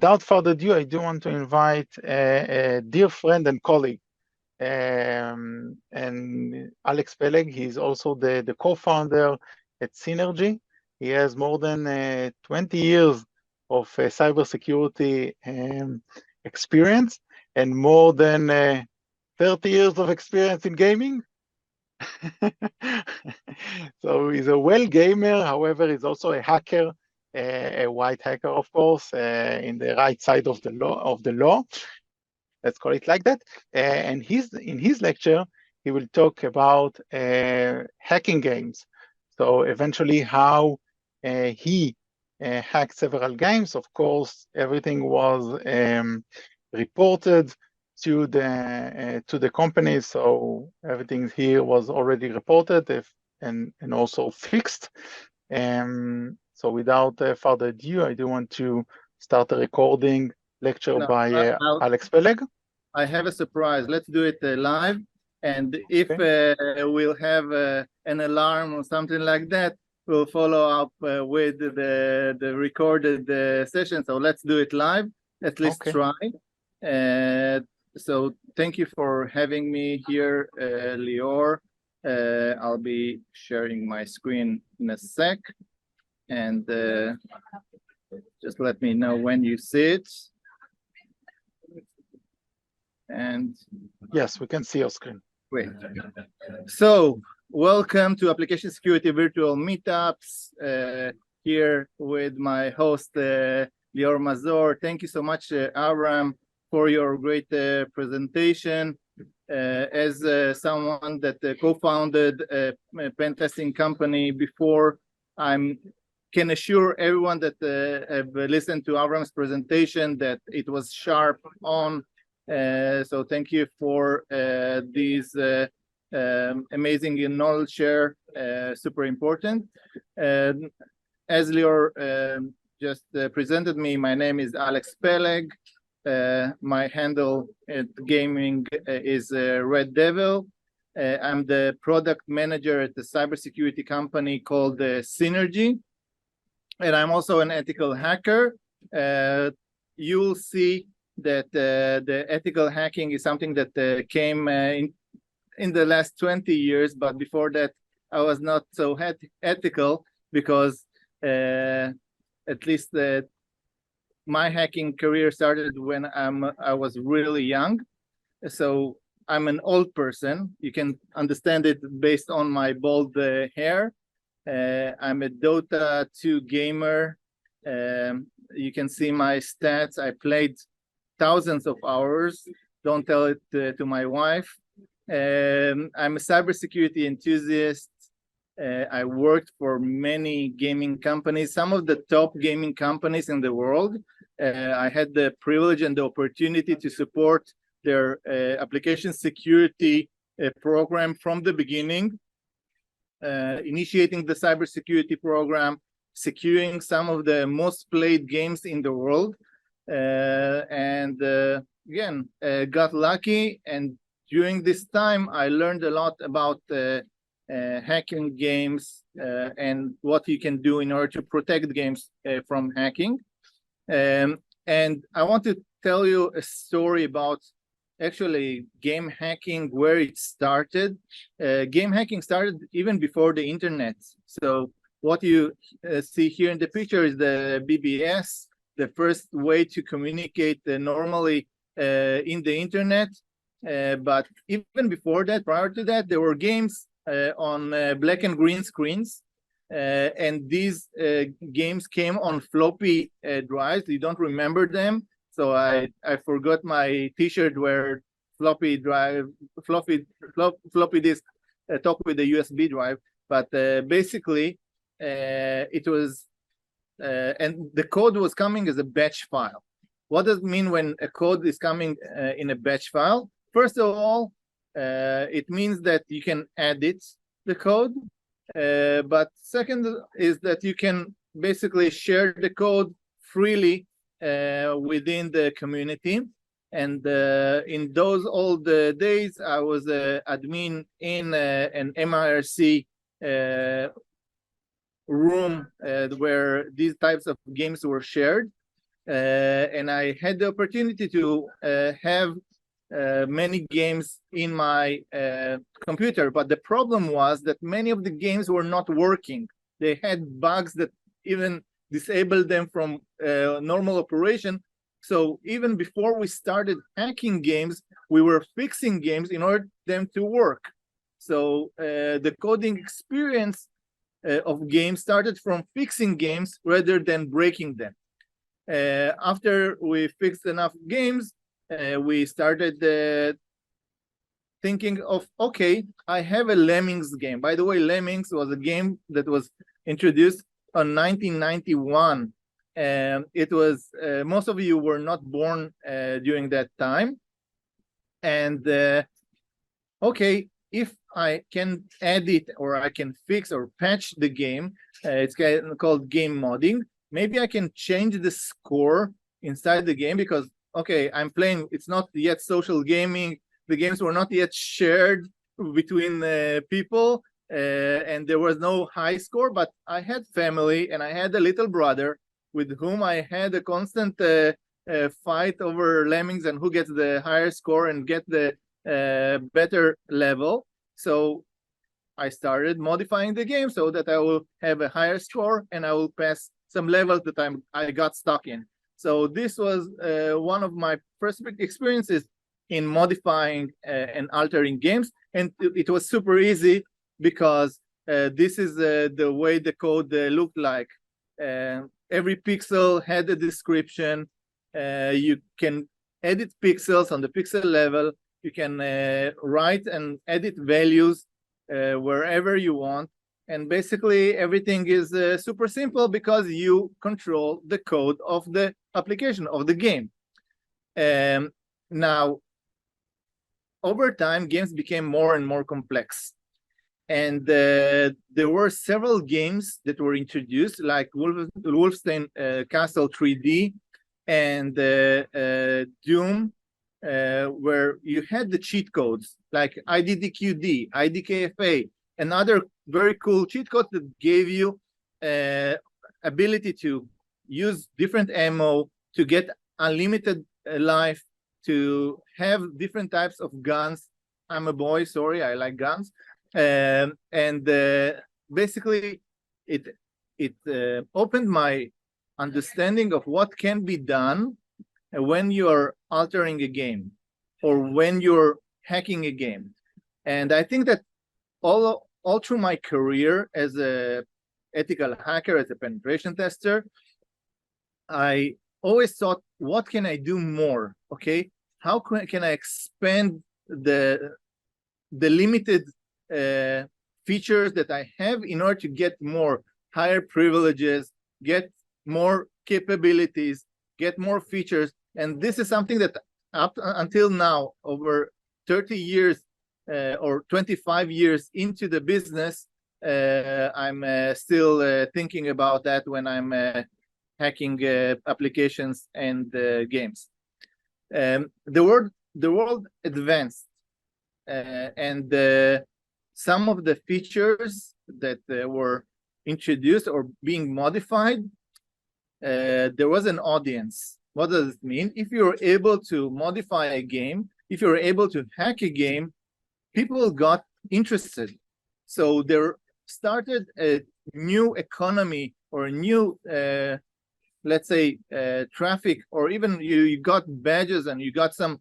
without further ado, I do want to invite a dear friend and colleague, and Alex Peleg. He's also the co-founder at Cynergy. He has more than 20 years of cybersecurity experience and more than 30 years of experience in gaming. So he's a well gamer, however, he's also a hacker, a white hacker, of course, in the right side of the law. Let's call it like that. And in his lecture, he will talk about hacking games. So eventually how he hacked several games. Of course, everything was reported to the company, so everything here was already reported and also fixed. So without further ado, I do want to start a recording lecture by Alex Peleg. I have a surprise. Let's do it live. And if we'll have an alarm or something like that, we'll follow up with the recorded session. So let's do it live. At least try. So thank you for having me here, Lior. I'll be sharing my screen in a sec. And just let me know when you see it. And yes, we can see your screen. Great. So welcome to Application Security Virtual Meetups, here with my host, Lior Mazor. Thank you so much, Abraham, for your great presentation. As someone that co-founded a pen testing company before, I can assure everyone that have listened to Abraham's presentation that it was sharp on. So thank you for these amazing knowledge share, super important. As Lior just presented me, my name is Alex Peleg. My handle at gaming is Red Devil. I'm the product manager at the cybersecurity company called Cynergy. And I'm also an ethical hacker. You'll see that the ethical hacking is something that came in the last 20 years, but before that, I was not so ethical because at least my hacking career started when I was really young. So I'm an old person. You can understand it based on my bald hair. I'm a Dota 2 gamer. You can see my stats. I played thousands of hours. Don't tell it to my wife. I'm a cybersecurity enthusiast. I worked for many gaming companies, some of the top gaming companies in the world. I had the privilege and the opportunity to support their application security program from the beginning, initiating the cybersecurity program, securing some of the most played games in the world. And again, got lucky, and during this time I learned a lot about hacking games and what you can do in order to protect games from hacking. And I want to tell you a story about actually game hacking, where it started. Game hacking started even before the internet. So what you see here in the picture is the BBS, the first way to communicate normally in the internet. But even before that, prior to that, there were games on black and green screens. And these games came on floppy drives. You don't remember them. So I forgot my t-shirt where floppy disk talk with the USB drive. But basically, it was, and the code was coming as a batch file. What does it mean when a code is coming in a batch file? First of all, it means that you can edit the code. But second is that you can basically share the code freely within the community. And in those old days, I was an admin in an MIRC room where these types of games were shared. and I had the opportunity to have many games in my computer, but the problem was that many of the games were not working. They had bugs that even disabled them from normal operation. So even before we started hacking games, we were fixing games in order for them to work. So the coding experience of games started from fixing games rather than breaking them. After we fixed enough games, we started thinking of, okay, I have a Lemmings game. By the way, Lemmings was a game that was introduced in 1991. It was, most of you were not born during that time. And okay, if I can edit or I can fix or patch the game, it's called game modding. Maybe I can change the score inside the game because, okay, I'm playing, it's not yet social gaming. The games were not yet shared between people, and there was no high score, but I had family and I had a little brother with whom I had a constant fight over Lemmings and who gets the higher score and get the better level. So I started modifying the game so that I will have a higher score and I will pass some levels that I got stuck in. So this was one of my first experiences in modifying and altering games. And it was super easy because this is the way the code looked like. Every pixel had a description. You can edit pixels on the pixel level. You can write and edit values wherever you want. And basically, everything is super simple because you control the code of the application, of the game. Now, over time, games became more and more complex. And there were several games that were introduced, like Wolfenstein Castle 3D and Doom, where you had the cheat codes, like IDDQD, IDKFA, and other very cool cheat codes that gave you ability to use different ammo, to get unlimited life, to have different types of guns. I'm a boy, sorry, I like guns. And basically, it opened my understanding of what can be done when you're altering a game or when you're hacking a game. And I think that all through my career as a ethical hacker, as a penetration tester, I always thought, what can I do more? Okay, how can I expand the limited features that I have in order to get more higher privileges, get more capabilities, get more features? And this is something that up until now, over 30 years or 25 years into the business, I'm still thinking about that when I'm hacking applications and games. The world advanced, and some of the features that were introduced or being modified, there was an audience. What does it mean? If you're able to modify a game, if you're able to hack a game, people got interested. So there started a new economy or a new, let's say, traffic, or even you got badges and you got some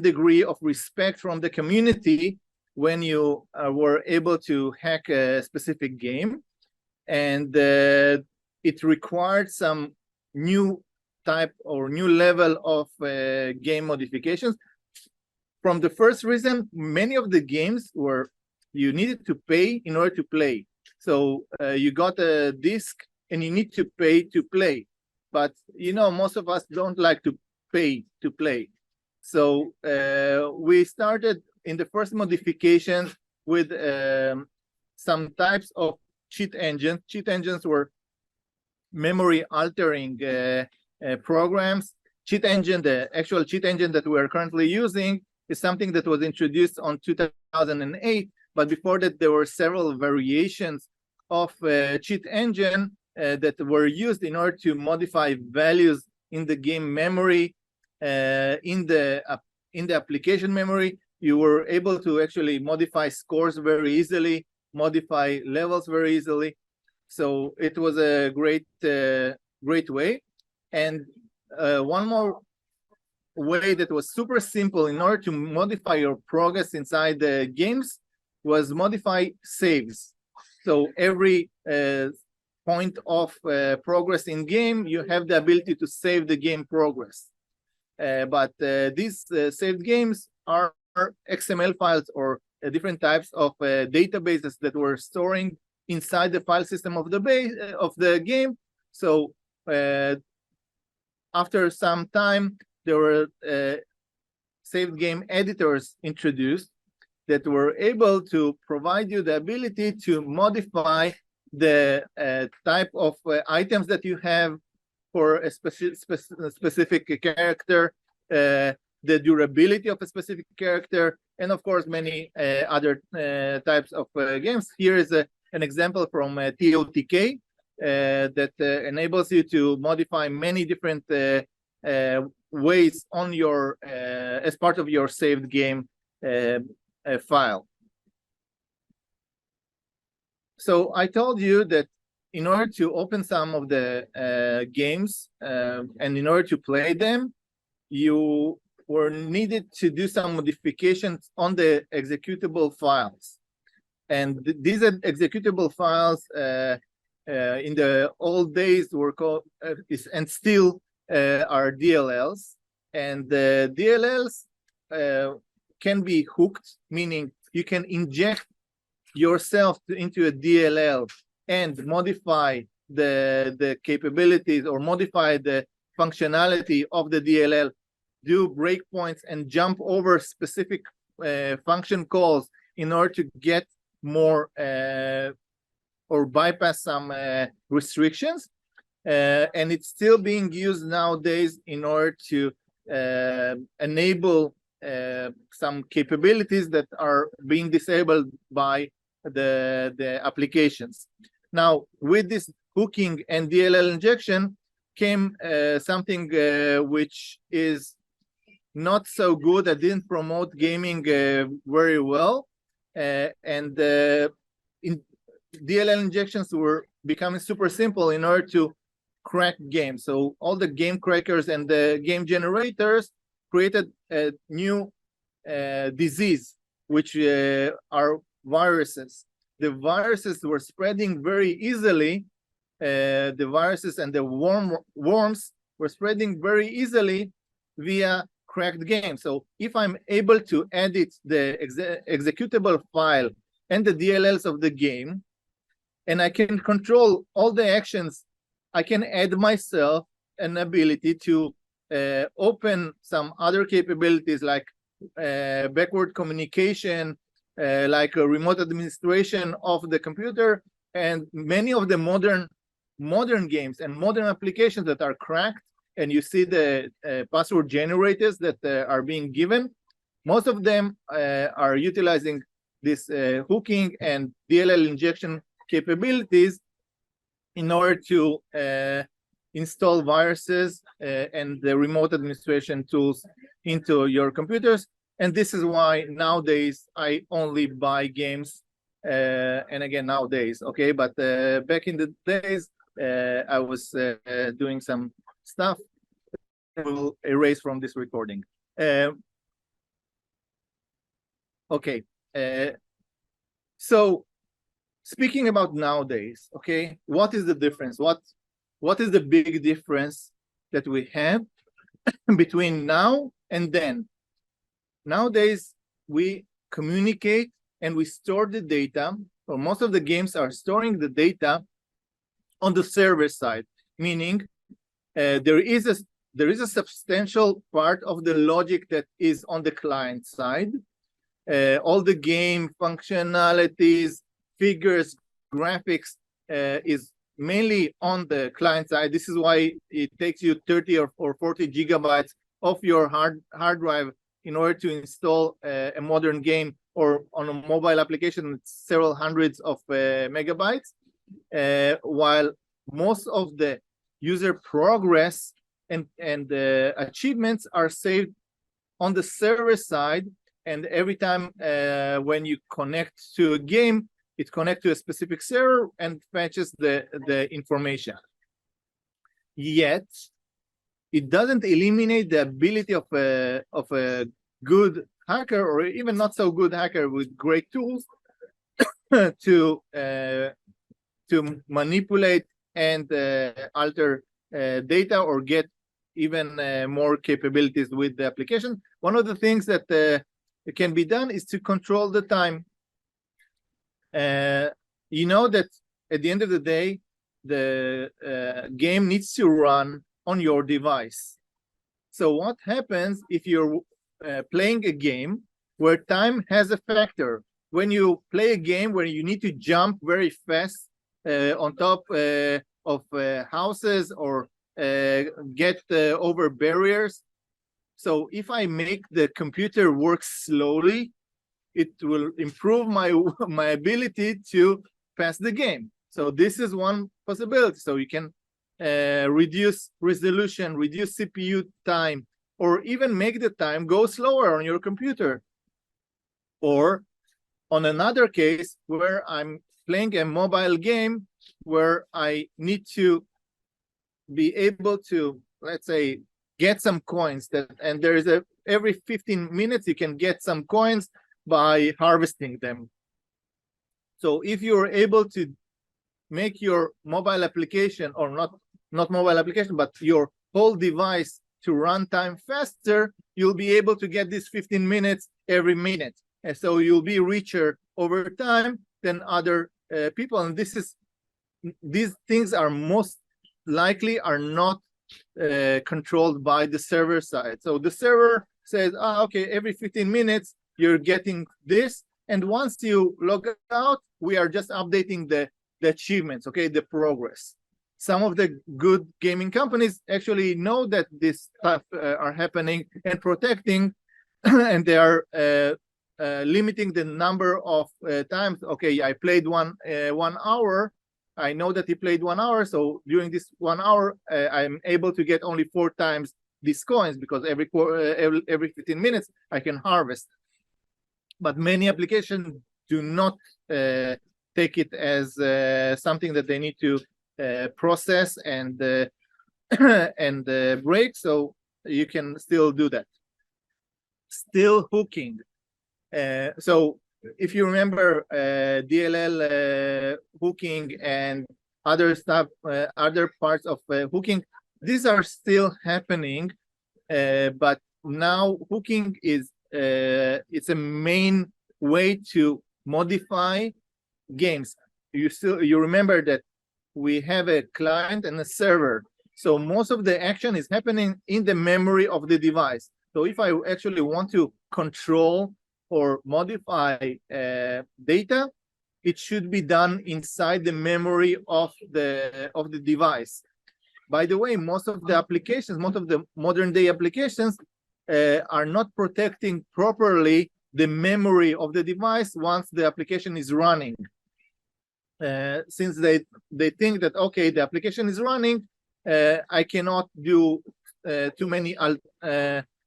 degree of respect from the community when you were able to hack a specific game. And it required some new type or new level of game modifications. From the first reason, many of the games were you needed to pay in order to play. So you got a disc and you need to pay to play. But you know, most of us don't like to pay to play. So we started in the first modifications with some types of cheat engines. Cheat engines were memory altering programs. Cheat engine, the actual cheat engine that we're currently using, is something that was introduced on 2008. But before that, there were several variations of cheat engine that were used in order to modify values in the game memory, in the application memory. You were able to actually modify scores very easily, modify levels very easily. So it was a great way. And one more way that was super simple in order to modify your progress inside the games was modify saves. So every point of progress in game, you have the ability to save the game progress. But these saved games are XML files or different types of databases that were storing inside the file system of the game. So after some time, there were saved game editors introduced that were able to provide you the ability to modify the type of items that you have for a specific character, the durability of a specific character, and of course many other types of games. Here is an example from TOTK that enables you to modify many different ways on your as part of your saved game file. So I told you that in order to open some of the games and in order to play them, you were needed to do some modifications on the executable files. And these executable files in the old days were called and still are DLLs. And the DLLs can be hooked, meaning you can inject yourself into a DLL and modify the capabilities or modify the functionality of the DLL, do breakpoints and jump over specific function calls in order to get more or bypass some restrictions. And it's still being used nowadays in order to enable some capabilities that are being disabled by the applications. Now, with this hooking and DLL injection came something which is not so good. That didn't promote gaming very well, and DLL injections were becoming super simple in order to crack games. So all the game crackers and the game generators created a new disease, which are viruses. The viruses were spreading very easily. The viruses and the worms were spreading very easily via cracked games. So if I'm able to edit the executable file and the DLLs of the game, and I can control all the actions, I can add myself an ability to open some other capabilities like backward communication, like a remote administration of the computer, and many of the modern games and modern applications that are cracked, and you see the password generators that are being given. Most of them are utilizing this hooking and DLL injection capabilities in order to install viruses and the remote administration tools into your computers. And this is why nowadays I only buy games, and again, nowadays, okay? But back in the days, I was doing some stuff. We'll erase from this recording. Okay. So speaking about nowadays, okay, what is the difference? What is the big difference that we have between now and then? Nowadays, we communicate and we store the data, or most of the games are storing the data on the server side, meaning there is a substantial part of the logic that is on the client side. All the game functionalities, figures, graphics is mainly on the client side. This is why it takes you 30 or 40 gigabytes of your hard drive in order to install a modern game, or on a mobile application, it's several hundreds of megabytes. While most of the user progress and achievements are saved on the server side, and every time when you connect to a game, it connects to a specific server and fetches the information. Yet, it doesn't eliminate the ability of a good hacker, or even not so good hacker with great tools, to manipulate and alter data or get even more capabilities with the application. One of the things that can be done is to control the time. You know that at the end of the day, the game needs to run on your device. So what happens if you're playing a game where time has a factor? When you play a game where you need to jump very fast on top of houses or get over barriers. So if I make the computer work slowly, it will improve my ability to pass the game. So this is one possibility. So you can reduce resolution, reduce CPU time, or even make the time go slower on your computer. Or on another case where I'm playing a mobile game where I need to be able to, let's say, get some coins, and there is every 15 minutes you can get some coins by harvesting them. So if you're able to make your mobile application, or not mobile application, but your whole device to run time faster, you'll be able to get this 15 minutes every minute. And so you'll be richer over time than other people. And these things are most likely are not controlled by the server side. So the server says, okay, every 15 minutes you're getting this, and once you log out, we are just updating the achievements, okay, the progress. Some of the good gaming companies actually know that this stuff are happening and protecting, and they are limiting the number of times. Okay, I played 1 hour. I know that he played 1 hour, so during this 1 hour, I'm able to get only 4 times these coins, because every 15 minutes I can harvest. But many applications do not take it as something that they need to process and and break, so you can still do that. Still hooking. So if you remember DLL hooking and other stuff, other parts of hooking, these are still happening, but now hooking is it's a main way to modify games. You remember that we have a client and a server, so most of the action is happening in the memory of the device. So if I actually want to control or modify data, it should be done inside the memory of the device. By the way, most of the applications, most of the modern day applications are not protecting properly the memory of the device once the application is running. Since they think that, okay, the application is running, I cannot do too many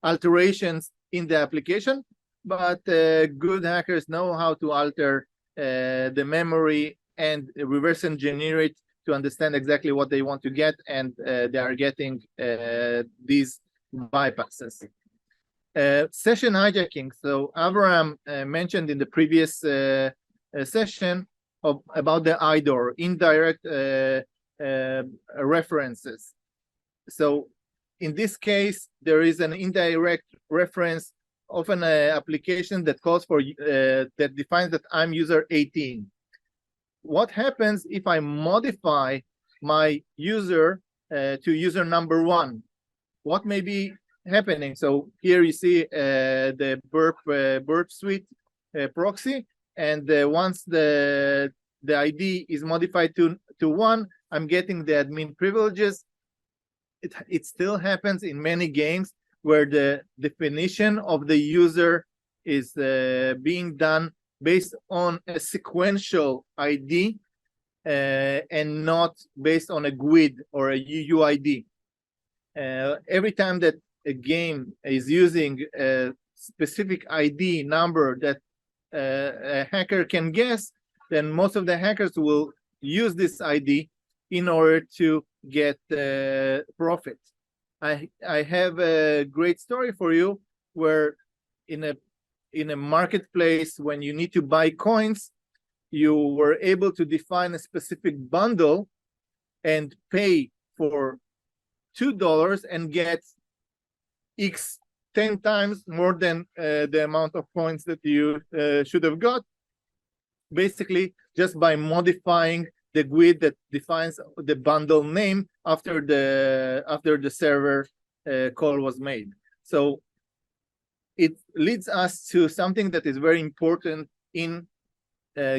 alterations in the application, but good hackers know how to alter the memory and reverse engineer it to understand exactly what they want to get, and they are getting these bypasses. Session hijacking. So Abraham mentioned in the previous session about the IDOR, indirect references. So in this case, there is an indirect reference of an application that calls for that defines that I'm user 18. What happens if I modify my user to user number 1? What may be happening? So here you see the burp suite proxy, and once the ID is modified to 1, I'm getting the admin privileges. It still happens in many games where the definition of the user is being done based on a sequential ID, and not based on a GUID or a UUID. Every time that a game is using a specific ID number that a hacker can guess, then most of the hackers will use this ID in order to get profit. I have a great story for you where in a marketplace, when you need to buy coins, you were able to define a specific bundle and pay for $2 and get X 10 times more than the amount of points that you should have got, basically just by modifying the GUID that defines the bundle name after the server call was made. So it leads us to something that is very important in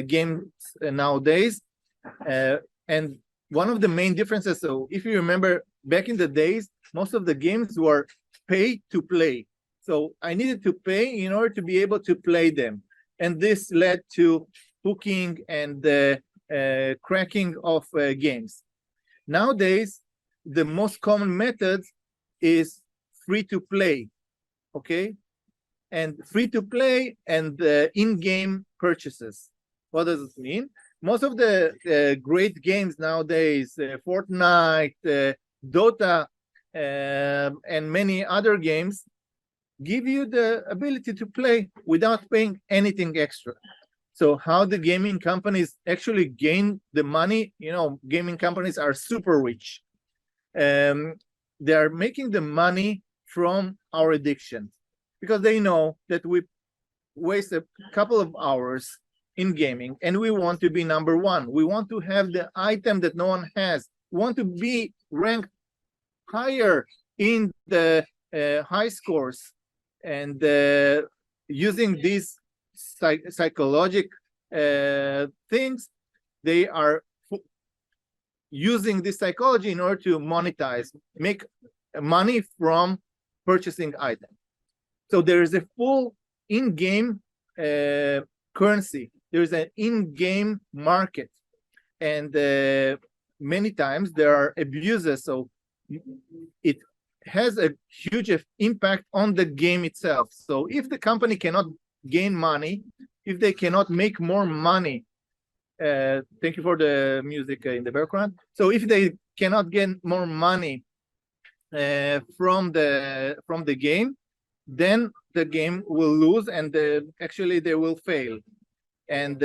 games nowadays. And one of the main differences, so if you remember back in the days, most of the games were pay to play. So I needed to pay in order to be able to play them. And this led to hooking and cracking of games. Nowadays, the most common method is free to play, okay? And free to play and in-game purchases. What does it mean? Most of the great games nowadays, Fortnite, Dota, and many other games, give you the ability to play without paying anything extra. So how the gaming companies actually gain the money, you know, gaming companies are super rich. They are making the money from our addiction because they know that we waste a couple of hours in gaming and we want to be number one. We want to have the item that no one has. We want to be ranked higher in the high scores, and using these psychological things, they are using this psychology in order to monetize, make money from purchasing items. So there is a full in-game currency. There is an in-game market, and many times there are abuses. So it has a huge impact on the game itself. So if the company cannot gain money, if they cannot make more money, thank you for the music in the background. So if they cannot get more money from the game, then the game will lose, and actually they will fail. And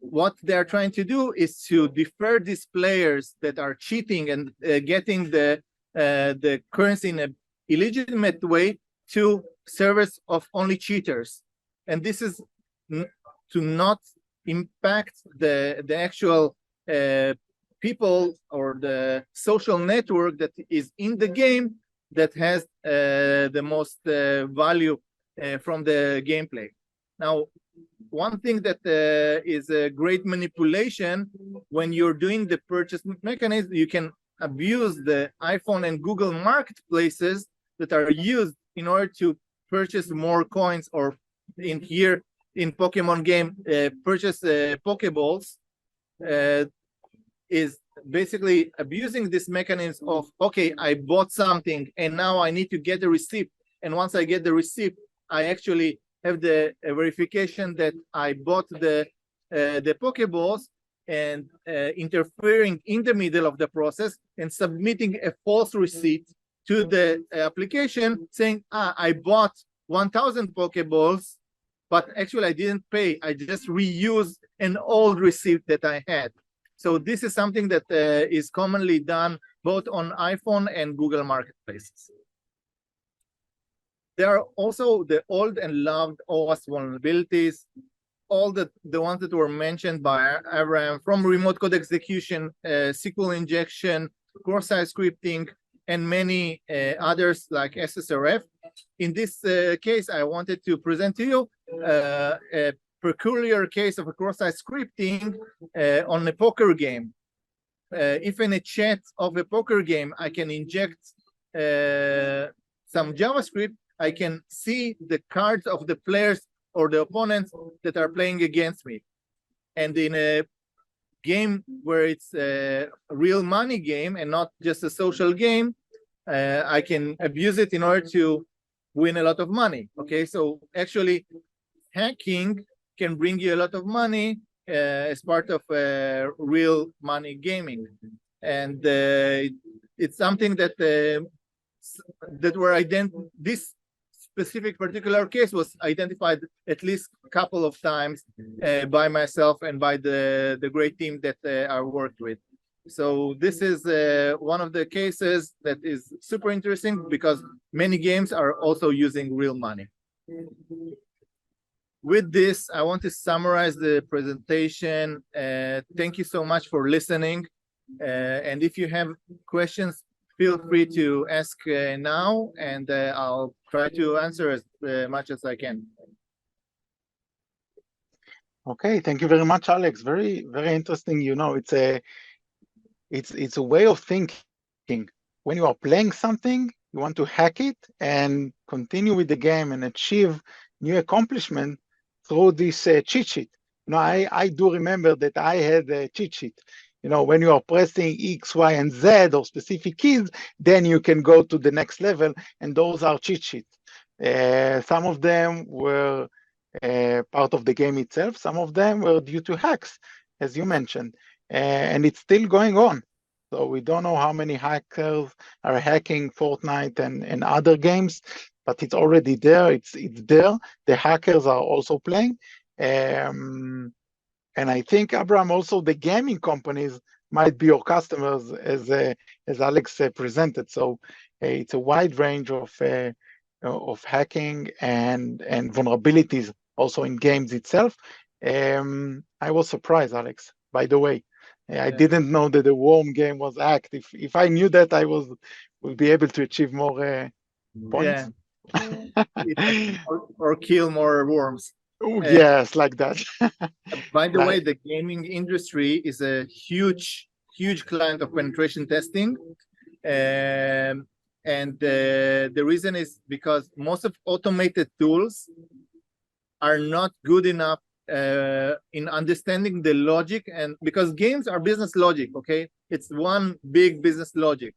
what they're trying to do is to defer these players that are cheating and getting the currency in an illegitimate way to service of only cheaters. And this is to not impact the actual people or the social network that is in the game that has the most value from the gameplay. Now, one thing that is a great manipulation when you're doing the purchase mechanism, you can abuse the iPhone and Google marketplaces that are used in order to purchase more coins, or in here in Pokemon game, purchase Pokeballs, is basically abusing this mechanism of, okay, I bought something and now I need to get the receipt. And once I get the receipt, I actually have the verification that I bought the Pokeballs, and interfering in the middle of the process and submitting a false receipt to the application saying, I bought 1,000 Pokeballs, but actually I didn't pay. I just reused an old receipt that I had. So this is something that is commonly done both on iPhone and Google marketplaces. There are also the old and loved OWASP vulnerabilities, all the ones that were mentioned by Abraham, from remote code execution, SQL injection, cross-site scripting, and many others like SSRF. In this case, I wanted to present to you a peculiar case of a cross-site scripting on a poker game. If in a chat of a poker game, I can inject some JavaScript, I can see the cards of the players or the opponents that are playing against me. And in a game where it's a real money game and not just a social game, I can abuse it in order to win a lot of money. Okay, so actually hacking can bring you a lot of money as part of real money gaming, and it's something that this specific particular case was identified at least a couple of times by myself and by the great team that I worked with. So this is one of the cases that is super interesting because many games are also using real money. With this, I want to summarize the presentation. Thank you so much for listening. And if you have questions, feel free to ask now, and I'll try to answer as much as I can. Okay, thank you very much, Alex. Very, very interesting. You know, it's a way of thinking. When you are playing something, you want to hack it and continue with the game and achieve new accomplishment through this cheat sheet. You know, I do remember that I had a cheat sheet. You know, when you are pressing X, Y, and Z or specific keys, then you can go to the next level, and those are cheat sheets. Some of them were part of the game itself. Some of them were due to hacks, as you mentioned, and it's still going on. So we don't know how many hackers are hacking Fortnite and other games, but it's already there. It's there. The hackers are also playing. And I think, Abraham, also the gaming companies might be your customers, as Alex presented. So it's a wide range of hacking and vulnerabilities also in games itself. I was surprised, Alex, by the way. I didn't know that the worm game was hacked. If I knew that, I would be able to achieve more points. Yeah. or kill more worms. Yes, like that. By the way, the gaming industry is a huge client of penetration testing. And the reason is because most of automated tools are not good enough in understanding the logic, and because games are business logic, okay? It's one big business logic.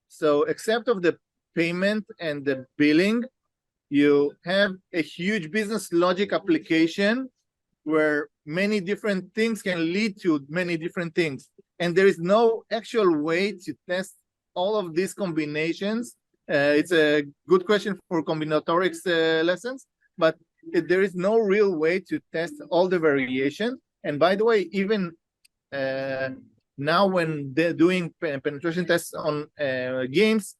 So except of the payment and the billing, you have a huge business logic application where many different things can lead to many different things. And there is no actual way to test all of these combinations. It's a good question for combinatorics lessons, but there is no real way to test all the variation. And by the way, even now when they're doing penetration tests on games,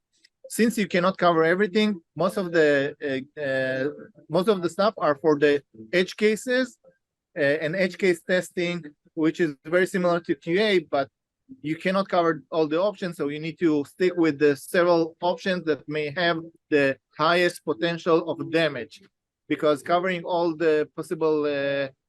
since you cannot cover everything, most of the stuff are for the edge cases and edge case testing, which is very similar to QA, but you cannot cover all the options, so you need to stick with the several options that may have the highest potential of damage, because covering all the possible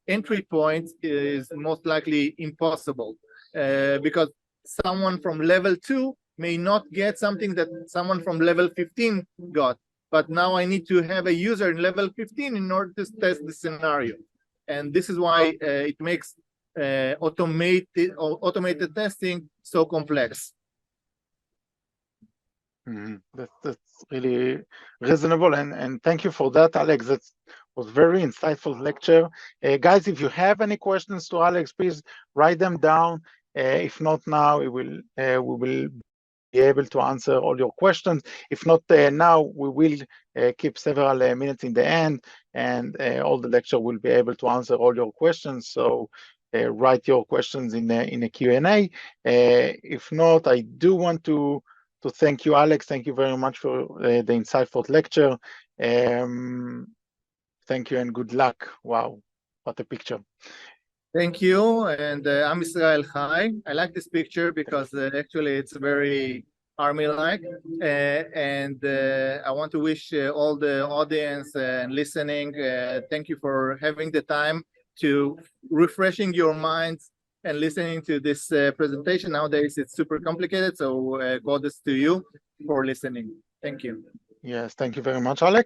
entry points is most likely impossible, because someone from level 2 may not get something that someone from level 15 got, but now I need to have a user in level 15 in order to test the scenario. And this is why it makes automated testing so complex. That's really reasonable, and thank you for that, Alex. That was very insightful lecture. Guys, if you have any questions to Alex, please write them down. If not now, we will be able to answer all your questions. If not now, we will keep several minutes in the end, and all the lecture will be able to answer all your questions. So write your questions in a Q&A. If not, I do want to thank you, Alex. Thank you very much for the insightful lecture. Thank you and good luck. Wow, what a picture. Thank you, and I'm Israel Chai. I like this picture because actually it's very army-like, and I want to wish all the audience and listening, thank you for having the time to refreshing your minds and listening to this presentation. Nowadays it's super complicated, so kudos to you for listening. Thank you. Yes, thank you very much, Alex.